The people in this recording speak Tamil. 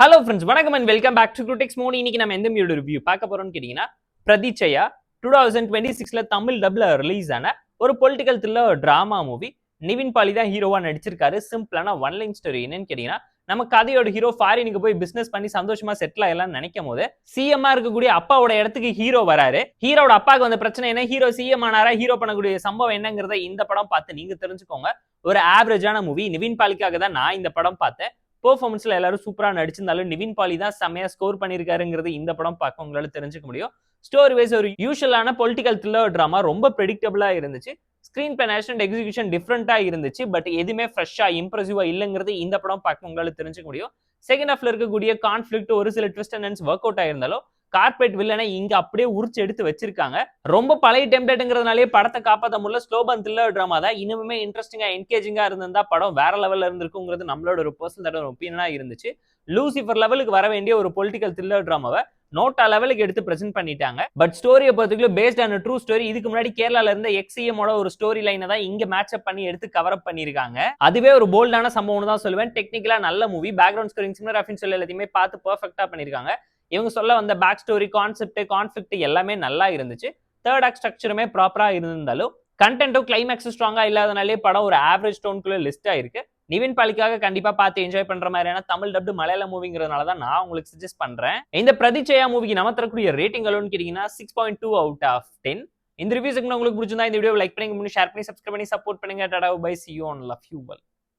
ஹலோ ஃப்ரெண்ட்ஸ், வணக்கம் and welcome back to critics mode. இன்னைக்கு நம்ம எந்த மூவியோட ரிவ்யூ பார்க்க போறோம்னு கேட்டீங்கன்னா, பிரதிச்சயா 2026ல தமிழ் டப்ல ரிலீஸ் ஆன ஒரு political thriller drama movie. Nivin Pauly தான் ஹீரோவா நடிச்சிருக்காரு. சிம்பிளான ஒன் லைன் ஸ்டோரி. என்னன்னு கேட்டீங்கன்னா, நம்ம கதையோட ஹீரோ ஃபாரினுக்கு போய் பிசினஸ் பண்ணி சந்தோஷமா செட்டில் ஆகலாம்னு நினைக்கும் போது சிஎம்மா இருக்கக்கூடிய அப்பாவோட இடத்துக்கு ஹீரோ வராரு. ஹீரோட அப்பாவுக்கு வந்த பிரச்சனை என்ன, ஹீரோ சிஎம் ஆனாரா, ஹீரோ பண்ணக்கூடிய சம்பவம் என்னங்கிறத இந்த படம் பார்த்து நீங்க தெரிஞ்சுக்கோங்க. ஒரு ஆவரேஜான மூவி. நிவின் பாலிக்காக தான் நான் இந்த படம் பார்த்தேன். பெர்ஃபார்மன்ஸ்ல எல்லாரும் சூப்பரா நடிச்சிருந்தாலும் நிவின் பாலி தான் செம்மையா ஸ்கோர் பண்ணிருக்காருங்கிறது இந்த படம் பார்க்க உங்களால தெரிஞ்சுக்க முடியும். ஸ்டோரி வைஸ் ஒரு யூஷுவலான பொலிட்டிக்கல் த்ரில்லர் டிராமா, ரொம்ப ப்ரெடிக்டபிளா இருந்துச்சு. ஸ்கிரீன் பிளே அண்ட் எக்ஸிகியூஷன் டிஃப்ரெண்டா இருந்துச்சு. பட் எதுவுமே ஃப்ரெஷ்ஷா இம்ப்ரெசிவா இல்லைங்கிறது இந்த படம் பார்க்க உங்களால தெரிஞ்சுக்க முடியும். செகண்ட் ஹாஃப்ல இருக்கக்கூடிய கான்ஃபிளிக்ட், ஒரு சில twist and turns work out ஆயிருந்தாலும் கார்பரேட் வில்லனை இங்க அப்படியே உரிச்சு எடுத்து வச்சிருக்காங்க. ரொம்ப பழைய டெம்ப்ளேட்ங்கிறதுனாலே படத்தை காப்பாற்ற முடியல. ஸ்லோபன் த்ரில்லர் டிராமா தான். இன்னுமே இன்ட்ரெஸ்டிங்கா என்கேஜிங்கா இருந்திருந்தா படம் வேற லெவல்ல இருந்திருக்குங்கிறது நம்மளோட ஒரு பர்சனல் ஒப்பீனியனா இருந்துச்சு. லூசிஃபர் லெவலுக்கு வர வேண்டிய ஒரு பொலிட்டிக்கல் த்ரில்லர் டிராமாவை நோட்டா லெவலுக்கு எடுத்து பிரசென்ட் பண்ணிட்டாங்க. பட் ஸ்டோரியை பொறுத்தவரை பேஸ்ட் ஆன் ட்ரூ ஸ்டோரி. இதுக்கு முன்னாடி கேரளால இருந்த எக்ஸிஎமோட ஒரு ஸ்டோரி லைனை தான் இங்க மேட்ச் அப் பண்ணி எடுத்து கவர் அப் பண்ணிருக்காங்க. அதுவே ஒரு போல்டான சம்பவம் தான் சொல்லுவேன். டெக்னிக்கலா நல்ல மூவி. பேக்ரவுண்ட் ஸ்கோரிங், சினிமாகிராஃபி சொல்லி எல்லாத்தையுமே பார்த்து பெர்ஃபெக்ட்டா பண்ணிருக்காங்க. இவங்க சொல்ல வந்த பேக் ஸ்டோரி, கான்செப்ட், கான்ஃபிளிக்ட் எல்லாமே நல்லா இருந்துச்சு. தேர்ட் ஆக்ட் ஸ்ட்ரக்சருமே ப்ராப்பரா இருந்தாலும் கண்டென்ட்டும் கிளைமேக்ஸ் ஸ்ட்ராங்கா இல்லாதனாலே படம் ஒரு ஆவரேஜ் டோன்குள்ள லிஸ்ட் ஆயிருக்கு. நிவின் பாலிக்காக கண்டிப்பா பார்த்து என்ஜாய் பண்ற மாதிரியான தமிழ் டப்டு மலையாள மூவிங்கிறதுனால தான் நான் உங்களுக்கு சஜஸ்ட் பண்றேன். இந்த பிரதிச்சயா மூவிக்கு நம்ம தரக்கூடிய ரேட்டிங் அளவுன்னு கேட்டீங்கன்னா 6.2 அவுட் ஆஃப் 10. இந்த ரிவ்யூஸ்க்கு உங்களுக்கு பிடிச்சிருந்தா இந்த வீடியோ லைக் பண்ணி, ஷேர் பண்ணி, சப்ஸ்கிரைப் பண்ணி சப்போர்ட் பண்ணுங்க. Tata bye, see you on love you well.